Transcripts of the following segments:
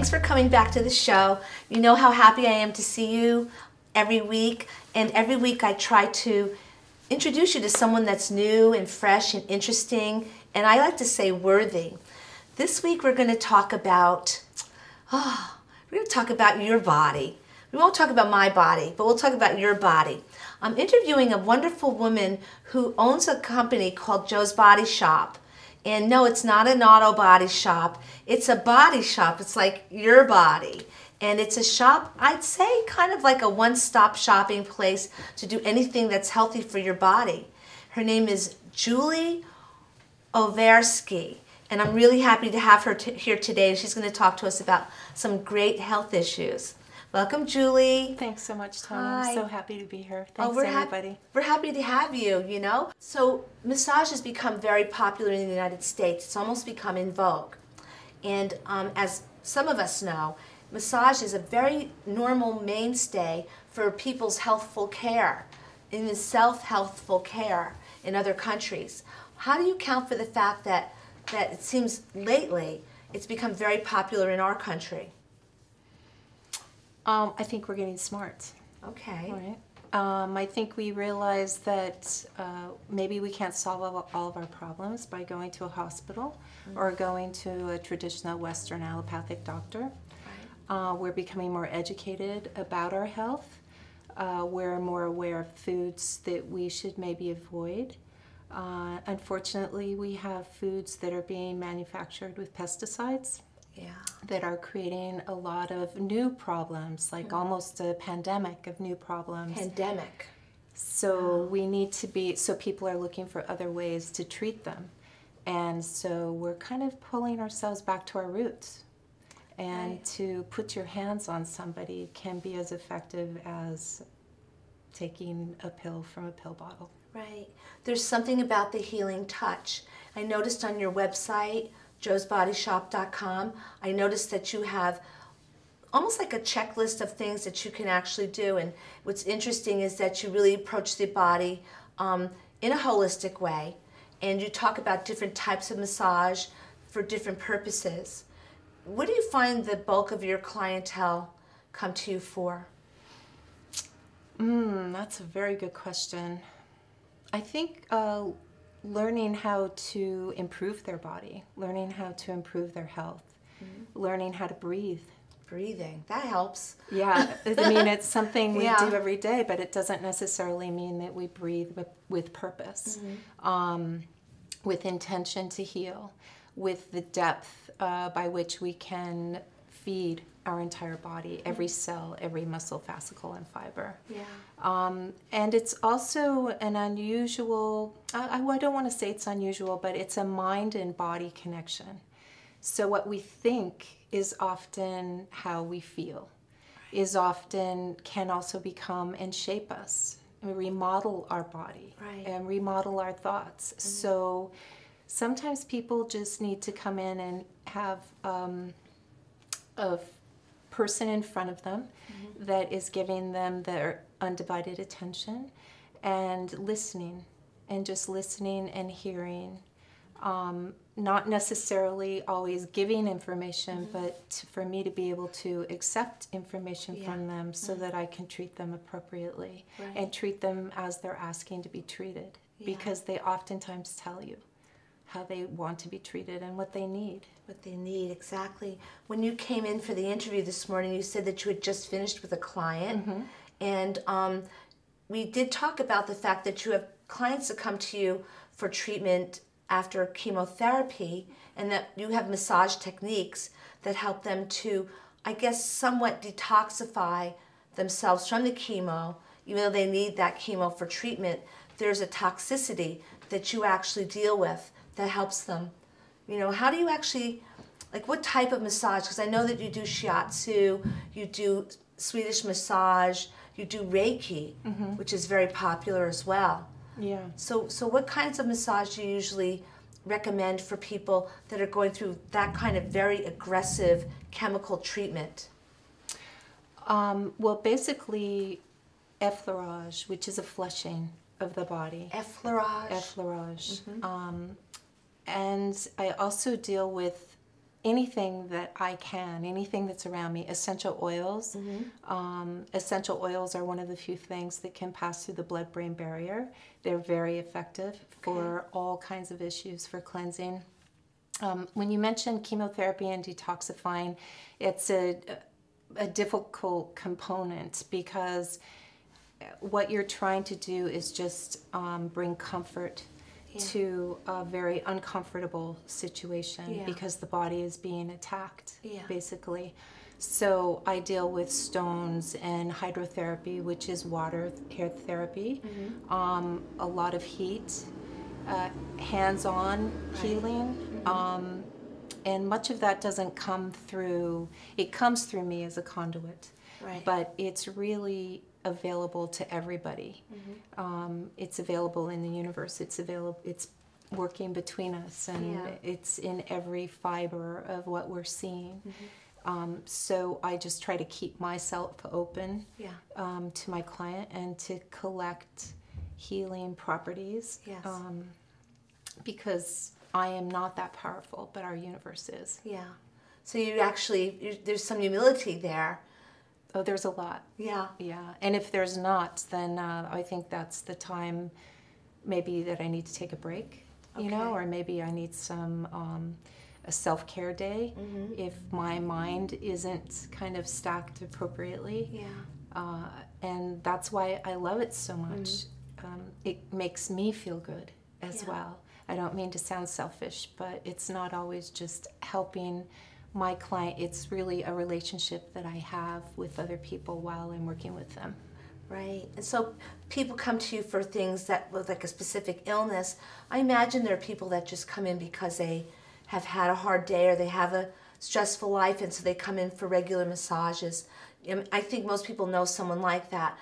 Thanks for coming back to the show. You know how happy I am to see you every week, and every week I try to introduce you to someone that's new and fresh and interesting, and I like to say worthy. This week we're going to talk about your body. We won't talk about my body, but we'll talk about your body. I'm interviewing a wonderful woman who owns a company called Joe's Body Shop. And no, it's not an auto body shop. It's a body shop. It's like your body. And it's a shop, I'd say, kind of like a one-stop shopping place to do anything that's healthy for your body. Her name is Julie Overskei. And I'm really happy to have her here today. She's going to talk to us about some great health issues. Welcome, Julie. Thanks so much, Tony. Hi. I'm so happy to be here. Thanks, everybody. We're happy to have you, you know. So massage has become very popular in the United States. It's almost become in vogue. And as some of us know, massage is a very normal mainstay for people's healthful care, in the self-healthful care in other countries. How do you account for the fact that it seems lately it's become very popular in our country? I think we're getting smart. Okay. All right. I think we realize that maybe we can't solve all of our problems by going to a hospital or going to a traditional Western allopathic doctor. Right. We're becoming more educated about our health. We're more aware of foods that we should maybe avoid. Unfortunately, we have foods that are being manufactured with pesticides. Yeah. That are creating a lot of new problems, like almost a pandemic of new problems. Pandemic. So we need to be, so people are looking for other ways to treat them. And so we're kind of pulling ourselves back to our roots. And right. To put your hands on somebody can be as effective as taking a pill from a pill bottle. Right. There's something about the healing touch. I noticed on your website, josbodyshop.com, I noticed that you have almost like a checklist of things that you can actually do. And what's interesting is that you really approach the body in a holistic way. And you talk about different types of massage for different purposes. What do you find the bulk of your clientele come to you for? That's a very good question. I think learning how to improve their body, learning how to improve their health, learning how to breathe. Breathing, that helps. Yeah, I mean, it's something we do every day, but it doesn't necessarily mean that we breathe with purpose, with intention to heal, with the depth by which we can feed our entire body, every cell, every muscle, fascicle, and fiber. Yeah. And it's also an unusual, I don't want to say it's unusual, but it's a mind and body connection. So what we think is often how we feel, is often can also become and shape us, and remodel our body, and remodel our thoughts. So sometimes people just need to come in and have a person in front of them that is giving them their undivided attention and listening, and just listening and hearing. Not necessarily always giving information, but for me to be able to accept information from them so that I can treat them appropriately and treat them as they're asking to be treated, because they oftentimes tell you how they want to be treated and what they need. What they need, exactly. When you came in for the interview this morning, you said that you had just finished with a client. And we did talk about the fact that you have clients that come to you for treatment after chemotherapy, and that you have massage techniques that help them to, I guess, somewhat detoxify themselves from the chemo. Even though they need that chemo for treatment, there's a toxicity that you actually deal with that helps them. You know, how do you actually, like, what type of massage? Because I know that you do shiatsu, you do Swedish massage, you do Reiki, which is very popular as well. Yeah. So what kinds of massage do you usually recommend for people that are going through that kind of very aggressive chemical treatment? Well, basically, effleurage, which is a flushing of the body. Effleurage? Effleurage. And I also deal with anything that I can, anything that's around me. Essential oils. Essential oils are one of the few things that can pass through the blood-brain barrier. They're very effective for all kinds of issues, for cleansing. When you mentioned chemotherapy and detoxifying, it's a difficult component because what you're trying to do is just bring comfort to a very uncomfortable situation because the body is being attacked, basically. So I deal with stones and hydrotherapy, which is water hair therapy, a lot of heat, hands-on healing, and much of that doesn't come through, it comes through me as a conduit, but it's really available to everybody. It's available in the universe. It's available. It's working between us, and it's in every fiber of what we're seeing. So I just try to keep myself open to my client and to collect healing properties, because I am not that powerful, but our universe is. Yeah. So you actually, there's some humility there. Oh, there's a lot. Yeah. Yeah. And if there's not, then I think that's the time maybe that I need to take a break, you know, or maybe I need some a self-care day if my mind isn't kind of stacked appropriately. Yeah. And that's why I love it so much. It makes me feel good as well. I don't mean to sound selfish, but it's not always just helping my client. It's really a relationship that I have with other people while I'm working with them. Right. And so people come to you for things that with like a specific illness. I imagine there are people that just come in because they have had a hard day or they have a stressful life, and so they come in for regular massages. I think most people know someone like that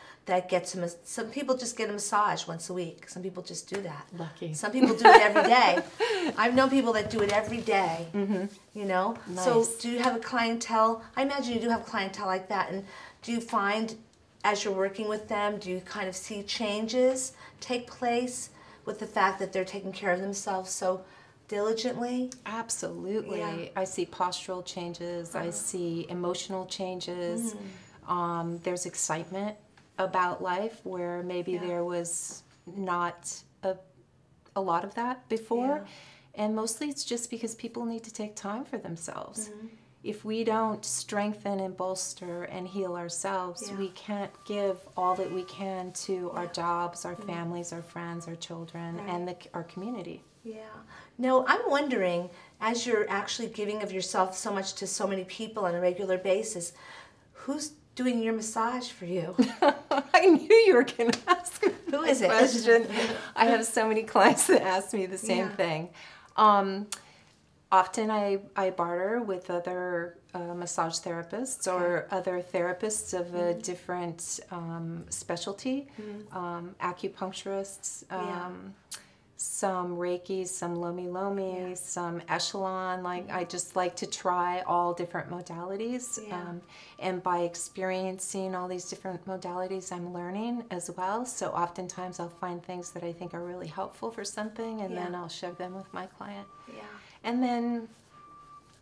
gets some people just get a massage once a week. Some people just do that. Lucky. Some people do it every day. I've known people that do it every day. You know? Nice. So do you have a clientele? I imagine you do have clientele like that. And do you find as you're working with them, do you kind of see changes take place with the fact that they're taking care of themselves so diligently? Absolutely. Yeah. I see postural changes. I see emotional changes. There's excitement about life where maybe there was not a lot of that before. And mostly it's just because people need to take time for themselves. If we don't strengthen and bolster and heal ourselves, we can't give all that we can to our jobs, our families, our friends, our children, and our community. Yeah. Now, I'm wondering, as you're actually giving of yourself so much to so many people on a regular basis, who's doing your massage for you? I knew you were going to ask me Who is it? question. I have so many clients that ask me the same thing. Often I barter with other massage therapists or other therapists of a different specialty, acupuncturists, some Reiki, some Lomi, some Echelon. Like I just like to try all different modalities. And by experiencing all these different modalities, I'm learning as well. So oftentimes I'll find things that I think are really helpful for something, and then I'll share them with my client. And then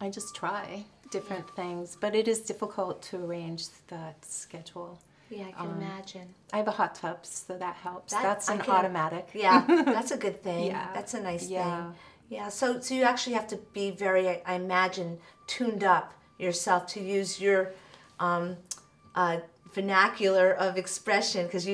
I just try different things, but it is difficult to arrange that schedule. Yeah, I can imagine. I have a hot tub, so that helps. That's an automatic. Yeah, that's a good thing. Yeah. That's a nice thing. Yeah, so you actually have to be very, I imagine, tuned up yourself to use your vernacular of expression, because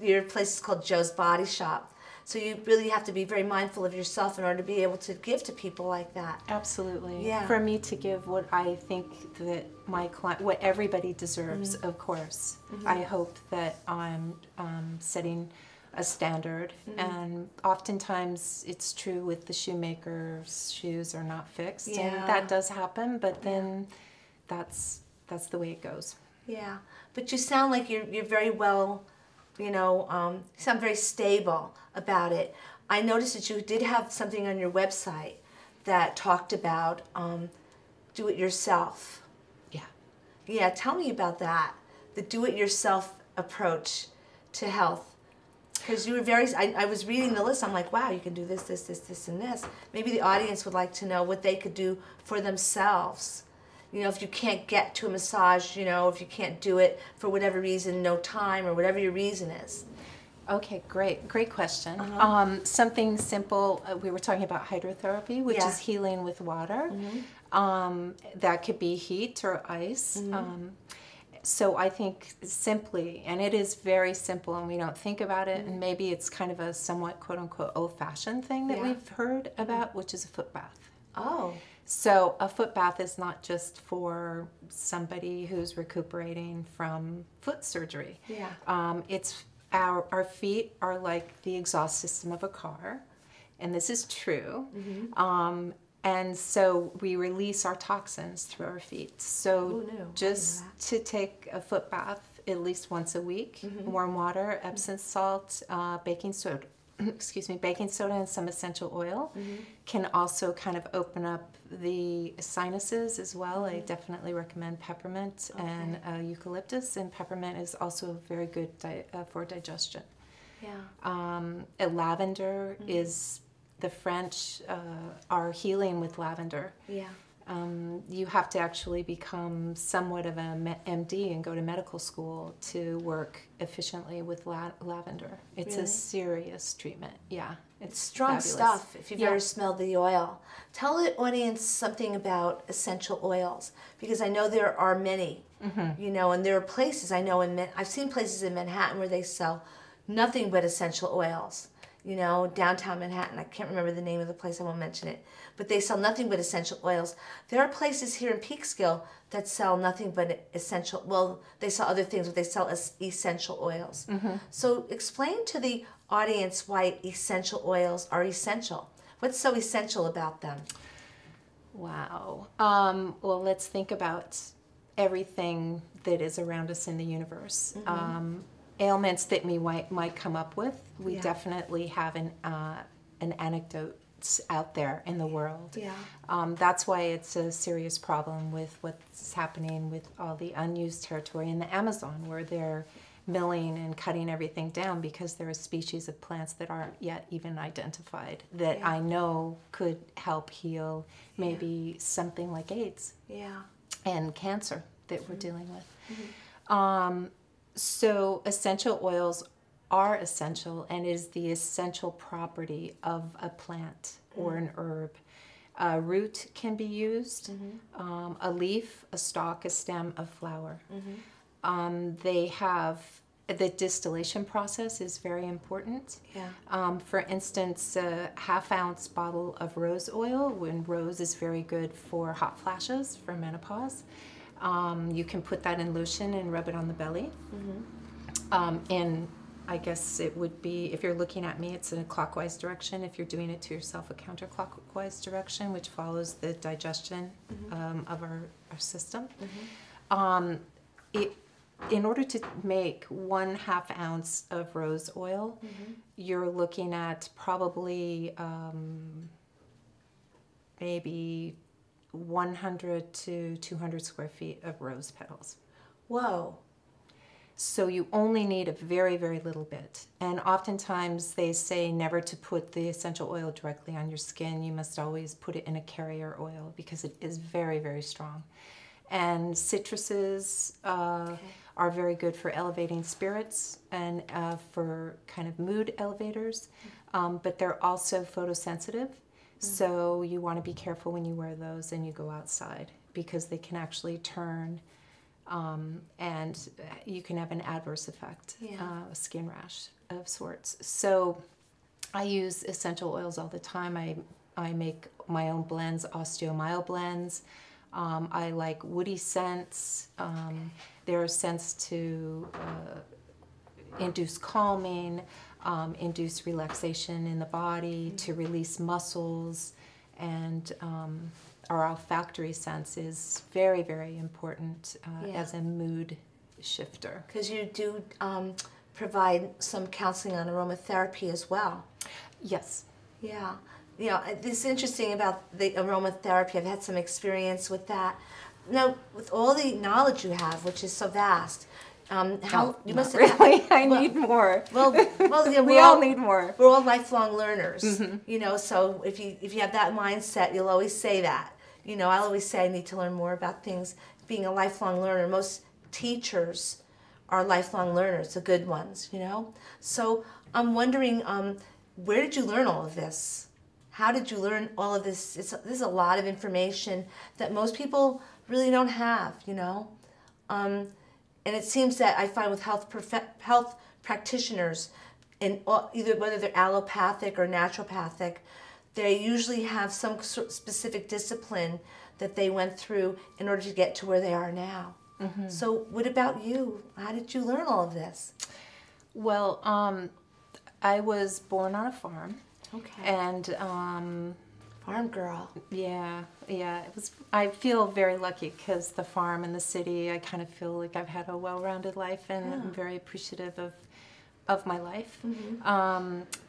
your place is called Joe's Body Shop. So you really have to be very mindful of yourself in order to be able to give to people like that. Absolutely. Yeah. For me to give what I think that my client, what everybody deserves, of course. I hope that I'm setting a standard. And oftentimes it's true with the shoemaker's shoes are not fixed. And that does happen, but then that's the way it goes. Yeah. But you sound like you're very well, you sound very stable about it. I noticed that you did have something on your website that talked about do-it-yourself. Yeah, tell me about that, the do-it-yourself approach to health. Because you were very, I was reading the list, I'm like, wow, you can do this, this, this, this, and this. Maybe the audience would like to know what they could do for themselves. You know, if you can't get to a massage, you know, if you can't do it for whatever reason, no time, or whatever your reason is. Okay, great question. Something simple, we were talking about hydrotherapy, which is healing with water. That could be heat or ice. So I think simply, and it is very simple and we don't think about it, and maybe it's kind of a somewhat quote-unquote old-fashioned thing that we've heard about, which is a foot bath. Oh. So a foot bath is not just for somebody who's recuperating from foot surgery. Yeah. It's our feet are like the exhaust system of a car, and this is true. And so we release our toxins through our feet. So just to take a foot bath at least once a week, warm water, Epsom salt, baking soda, baking soda and some essential oil can also kind of open up the sinuses as well. I definitely recommend peppermint and eucalyptus, and peppermint is also very good for digestion. Yeah. Lavender is, the French are healing with lavender. Yeah. You have to actually become somewhat of an MD and go to medical school to work efficiently with lavender. It's a serious treatment. Yeah, it's strong fabulous stuff. If you've ever smelled the oil, tell the audience something about essential oils, because I know there are many. You know, and there are places I know I've seen places in Manhattan where they sell nothing but essential oils. You know, downtown Manhattan. I can't remember the name of the place. I won't mention it. But they sell nothing but essential oils. There are places here in Peekskill that sell nothing but essential. Well, they sell other things, but they sell essential oils. So explain to the audience why essential oils are essential. What's so essential about them? Wow. Well, let's think about everything that is around us in the universe. Ailments that we might come up with. We definitely have an anecdote out there in the world. That's why it's a serious problem with what's happening with all the unused territory in the Amazon, where they're milling and cutting everything down because there are species of plants that aren't yet even identified that I know could help heal maybe something like AIDS and cancer that we're dealing with. So essential oils are essential and is the essential property of a plant or an herb. A root can be used, a leaf, a stalk, a stem, a flower. They have, the distillation process is very important. For instance, a half-ounce bottle of rose oil, when rose is very good for hot flashes, for menopause. You can put that in lotion and rub it on the belly. And I guess it would be, if you're looking at me, it's in a clockwise direction. If you're doing it to yourself, a counterclockwise direction, which follows the digestion of our system. In order to make 1/2 ounce of rose oil, you're looking at probably maybe 100 to 200 square feet of rose petals. Whoa. So you only need a very, very little bit. And oftentimes they say never to put the essential oil directly on your skin. You must always put it in a carrier oil because it is very, very strong. And citruses are very good for elevating spirits and for kind of mood elevators. But they're also photosensitive. So you want to be careful when you wear those and you go outside, because they can actually turn and you can have an adverse effect, a skin rash of sorts. So I use essential oils all the time. I make my own blends, osteomyel blends. I like woody scents. There are scents to induce calming, induce relaxation in the body, to release muscles, and our olfactory sense is very, very important as a mood shifter. Because you do provide some counseling on aromatherapy as well. Yes. Yeah. You know, this is interesting about the aromatherapy. I've had some experience with that. Now, with all the knowledge you have, which is so vast, You must have really. I need more. Well, yeah, we all need more. We're all lifelong learners, you know. So if you have that mindset, you'll always say that. You know, I'll always say I need to learn more about things. Being a lifelong learner, most teachers are lifelong learners, the good ones, you know. So I'm wondering, where did you learn all of this? How did you learn all of this? There's a lot of information that most people really don't have, you know. And it seems that I find with health practitioners, either whether they're allopathic or naturopathic, they usually have some specific discipline that they went through in order to get to where they are now. So what about you? How did you learn all of this? Well, I was born on a farm. Okay. And farm girl. Yeah. It was. I feel very lucky because the farm and the city, I kind of feel like I've had a well-rounded life, and I'm very appreciative of my life.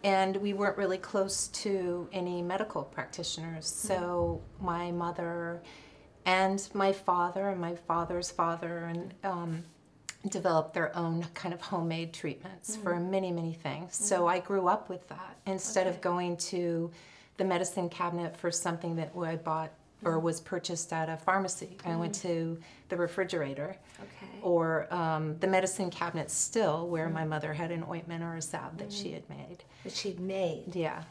And we weren't really close to any medical practitioners, so my mother and my father's father and developed their own kind of homemade treatments for many things. So I grew up with that instead of going to the medicine cabinet for something that I bought or was purchased at a pharmacy. I went to the refrigerator or the medicine cabinet still, where my mother had an ointment or a salve that she had made. That she'd made. Yeah.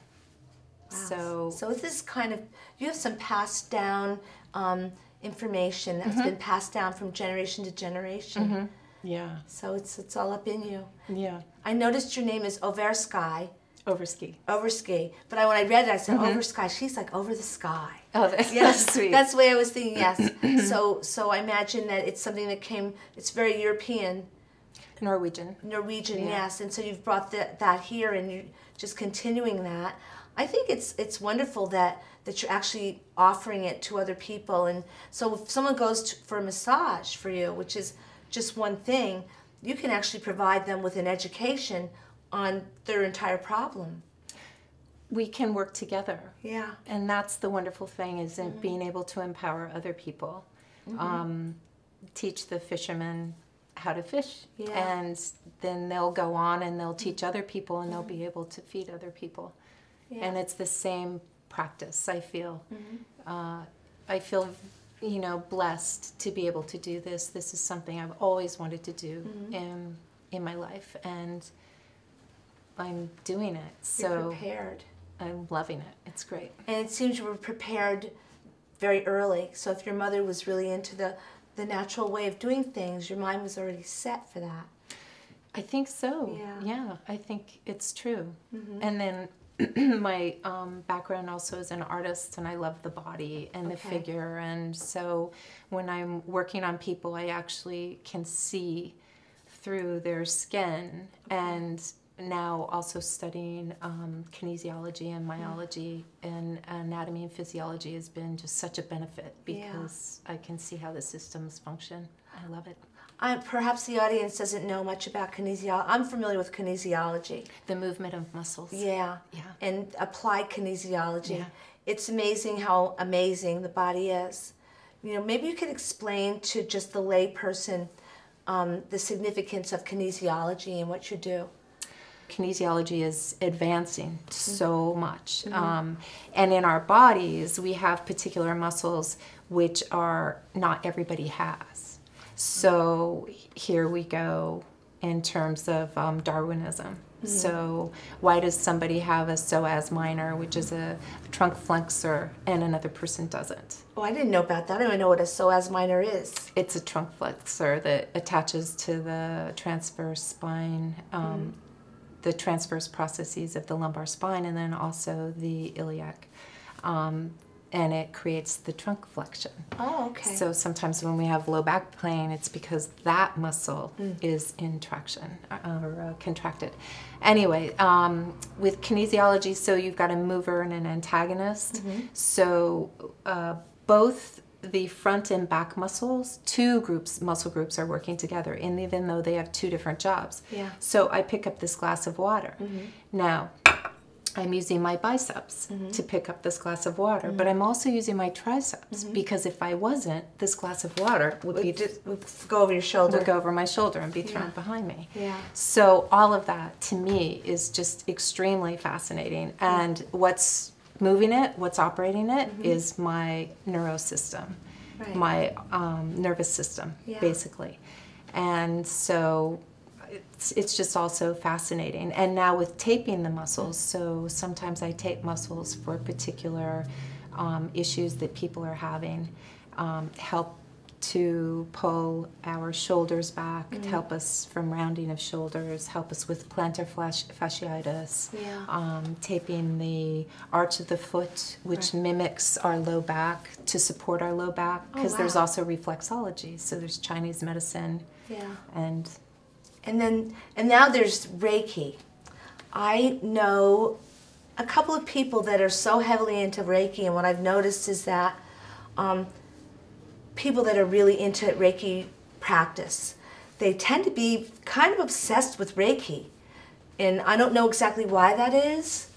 Wow. So this is kind of, you have some passed down information that's been passed down from generation to generation. Yeah. So it's all up in you. Yeah. I noticed your name is overskei. Overskei. Overskei. But when I read it, I said, overskei. She's like over the sky. Oh, that's sweet. That's the way I was thinking, yes. So I imagine that it's something that it's very European. Norwegian, yes. And so you've brought that here, and you're just continuing that. I think it's wonderful that you're actually offering it to other people. And so if someone goes for a massage for you, which is just one thing, you can actually provide them with an education on their entire problem. We can work together. Yeah. And that's the wonderful thing, is in being able to empower other people. Teach the fishermen how to fish, and then they'll go on and they'll teach other people, and they'll be able to feed other people. And it's the same practice, I feel. I feel, you know, blessed to be able to do this. This is something I've always wanted to do in my life, and I'm doing it. So you're prepared. I'm loving it. It's great. And it seems you were prepared very early. So if your mother was really into the natural way of doing things, your mind was already set for that. I think so. Yeah, I think it's true. And then my background also is an artist, and I love the body and the figure, and so when I'm working on people, I actually can see through their skin. And now also studying kinesiology and myology and anatomy and physiology has been just such a benefit, because I can see how the systems function. I love it. Perhaps the audience doesn't know much about kinesiology. I'm familiar with kinesiology. The movement of muscles. Yeah. And applied kinesiology. Yeah. It's amazing how amazing the body is. You know, maybe you could explain to just the lay person the significance of kinesiology and what you do. Kinesiology is advancing so much. And in our bodies, we have particular muscles which are not everybody has. So here we go in terms of Darwinism. So why does somebody have a psoas minor, which is a trunk flexor, and another person doesn't? Oh, I didn't know about that. I don't even know what a psoas minor is. It's a trunk flexor that attaches to the transverse spine, the transverse processes of the lumbar spine, and then also the iliac. And it creates the trunk flexion. Oh, okay. So sometimes when we have low back pain, it's because that muscle is in traction or contracted. Anyway, with kinesiology, so you've got a mover and an antagonist. So both the front and back muscles, muscle groups are working together, and even though they have two different jobs. Yeah. So I pick up this glass of water. Now, I'm using my biceps to pick up this glass of water, but I'm also using my triceps because if I wasn't, this glass of water would go over your shoulder. Would go over my shoulder and be thrown behind me. Yeah. So all of that to me is just extremely fascinating. And what's moving it, what's operating it, is my neurosystem, my nervous system, basically. And so it's just also fascinating. And now with taping the muscles, so sometimes I tape muscles for particular issues that people are having, help to pull our shoulders back, to help us from rounding of shoulders, help us with plantar fasciitis, taping the arch of the foot, which mimics our low back to support our low back, because there's also reflexology, so there's Chinese medicine, and now there's Reiki. I know a couple of people that are so heavily into Reiki, and what I've noticed is that people that are really into Reiki practice, they tend to be kind of obsessed with Reiki. And I don't know exactly why that is,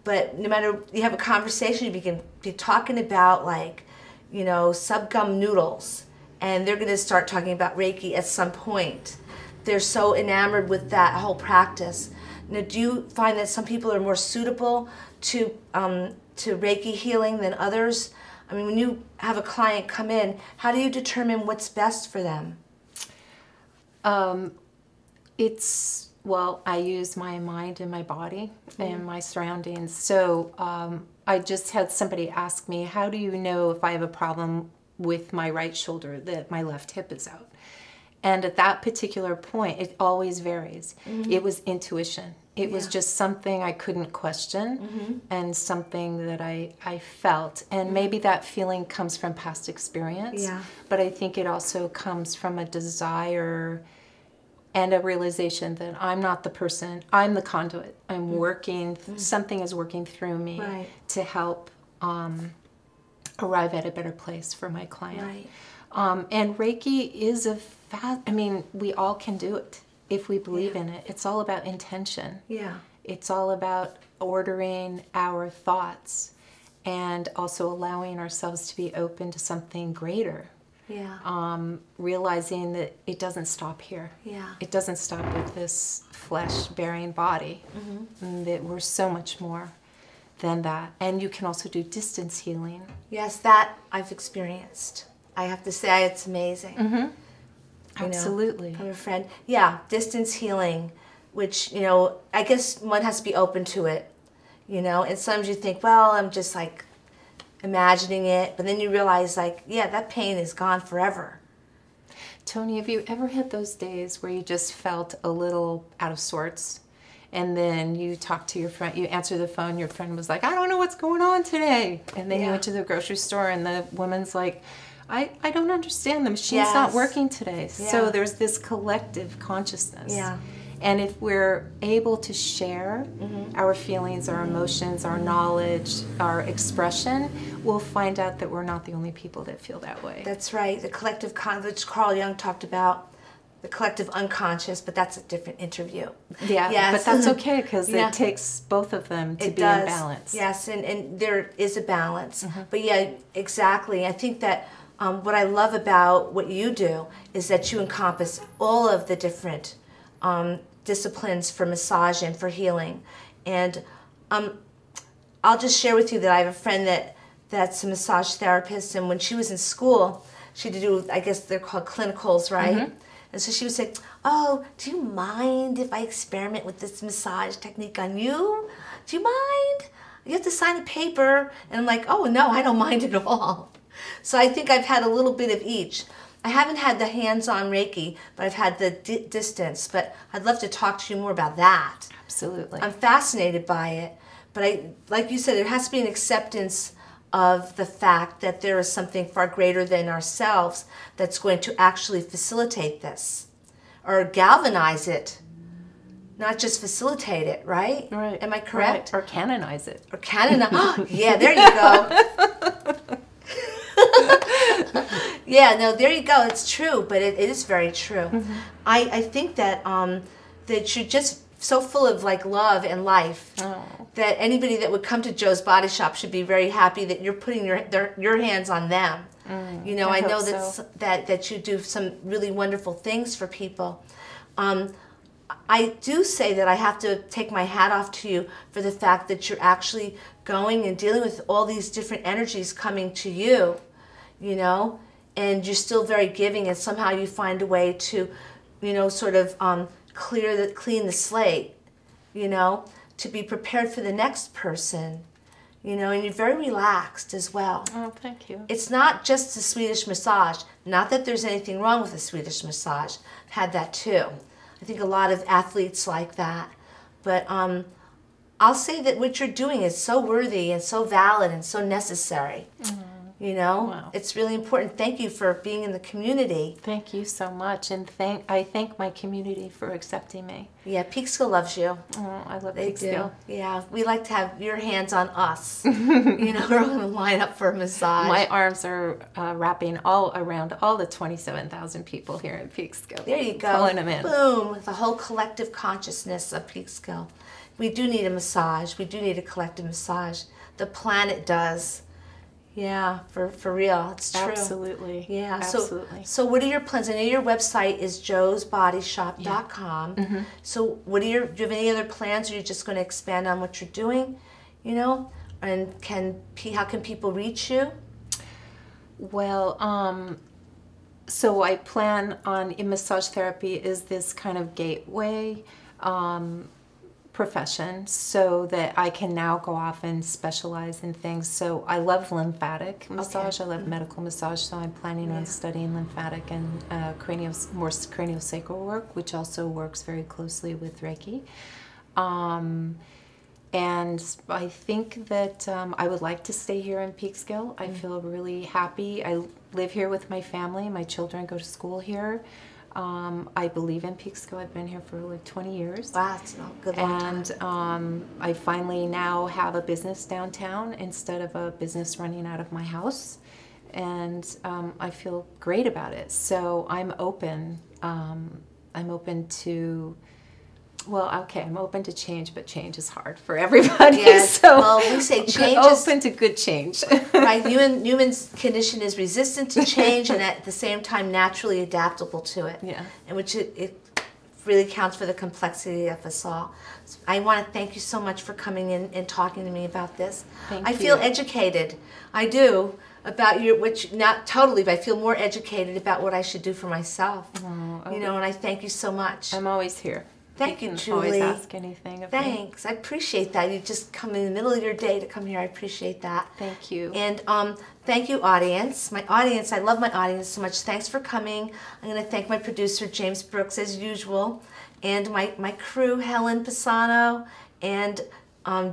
but no matter, you have a conversation, you can be talking about, like, you know, subgum noodles, and they're going to start talking about Reiki at some point. They're so enamored with that whole practice. Now, do you find that some people are more suitable to Reiki healing than others? I mean, when you have a client come in, how do you determine what's best for them? Well, I use my mind and my body and my surroundings. So I just had somebody ask me, how do you know if I have a problem with my right shoulder, that my left hip is out? And at that particular point, it always varies. It was intuition. It was just something I couldn't question and something that I felt. And maybe that feeling comes from past experience, but I think it also comes from a desire and a realization that I'm not the person, I'm the conduit. I'm working, something is working through me to help arrive at a better place for my client. And Reiki is I mean, we all can do it if we believe in it. It's all about intention. It's all about ordering our thoughts and also allowing ourselves to be open to something greater. Realizing that it doesn't stop here. It doesn't stop with this flesh-bearing body. And that we're so much more than that. And you can also do distance healing. Yes, that I've experienced. I have to say, it's amazing. Absolutely. From a friend. Yeah, distance healing, which, you know, I guess one has to be open to it, you know, and sometimes you think, well, I'm just like imagining it, but then you realize, like, yeah, that pain is gone forever. Tony, have you ever had those days where you just felt a little out of sorts, and then you talked to your friend, you answered the phone, your friend was like, I don't know what's going on today, and then you went to the grocery store and the woman's like, I don't understand, the machine's not working today. So there's this collective consciousness. And if we're able to share our feelings, our emotions, our knowledge, our expression, we'll find out that we're not the only people that feel that way. That's right. The collective which Carl Jung talked about, the collective unconscious, but that's a different interview. But that's okay, because it takes both of them to be in balance. Yes, and there is a balance. But yeah, exactly. I think that what I love about what you do is that you encompass all of the different disciplines for massage and for healing. And I'll just share with you that I have a friend that's a massage therapist, and when she was in school, she had to do, I guess they're called clinicals, right? And so she would say, oh, do you mind if I experiment with this massage technique on you? Do you mind? You have to sign a paper. And I'm like, oh, no, I don't mind at all. So I think I've had a little bit of each. I haven't had the hands-on Reiki, but I've had the distance. But I'd love to talk to you more about that. Absolutely. I'm fascinated by it. But like you said, there has to be an acceptance of the fact that there is something far greater than ourselves that's going to actually facilitate this or galvanize it, not just facilitate it, right? Right. Am I correct? Right. Or canonize it. Or canonize. Yeah, there you go. Yeah, no, there you go. It's true, but it is very true. I think that that you just so full of like love and life that anybody that would come to Joe's Body Shop should be very happy that you're putting your hands on them. You know, I know that you do some really wonderful things for people. I do say that I have to take my hat off to you for the fact that you're actually going and dealing with all these different energies coming to you, you know, and you're still very giving, and somehow you find a way to, you know, sort of clean the slate, you know, to be prepared for the next person, you know, and you're very relaxed as well. Oh, thank you. It's not just a Swedish massage. Not that there's anything wrong with a Swedish massage. I've had that too. I think a lot of athletes like that. But I'll say that what you're doing is so worthy and so valid and so necessary. You know, wow. It's really important. Thank you for being in the community. Thank you so much, and I thank my community for accepting me. Yeah, Peekskill loves you. Oh, I love Peekskill. Yeah, we like to have your hands on us. You know, we're going to line up for a massage. My arms are wrapping all around all the 27,000 people here in Peekskill. There you go. Pulling them in. Boom, the whole collective consciousness of Peekskill. We do need a massage. We do need a collective massage. The planet does. Yeah, for real, it's true. Absolutely. Yeah, absolutely. So what are your plans? I know your website is josbodyshop.com. Yeah. So do you have any other plans, or are you just going to expand on what you're doing, you know? And how can people reach you? Well, so I plan on, in massage therapy is this kind of gateway profession, so that I can now go off and specialize in things. So I love lymphatic massage. I love medical massage, so I'm planning on studying lymphatic and more craniosacral work, which also works very closely with Reiki. And I think that I would like to stay here in Peekskill. I feel really happy. I live here with my family. My children go to school here. I believe in Peekskill. I've been here for like 20 years. Wow, that's a good long time. And I finally now have a business downtown instead of a business running out of my house. And I feel great about it. So I'm open. I'm open to... Well, okay, I'm open to change, but change is hard for everybody. Yes. So well, we say change open to good change. Right. Human's condition is resistant to change, and at the same time naturally adaptable to it. Yeah. And which it really counts for the complexity of us all. So I want to thank you so much for coming in and talking to me about this. Thank you. I feel educated. I do. About which not totally, but I feel more educated about what I should do for myself. Oh, okay. You know, and I thank you so much. I'm always here. Thank you, Julie. Always ask anything of me. Thanks. I appreciate that. You just come in the middle of your day to come here. I appreciate that. Thank you. And thank you, audience. My audience, I love my audience so much. Thanks for coming. I'm going to thank my producer, James Brooks, as usual, and my crew, Helen Pisano and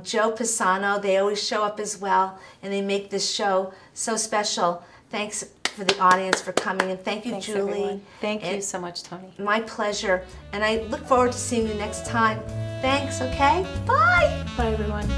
Joe Pisano. They always show up as well, and they make this show so special. Thanks for the audience for coming, and thank you, Thanks, Julie. Everyone. Thank you so much, Tony. My pleasure, and I look forward to seeing you next time. Thanks, okay? Bye! Bye, everyone.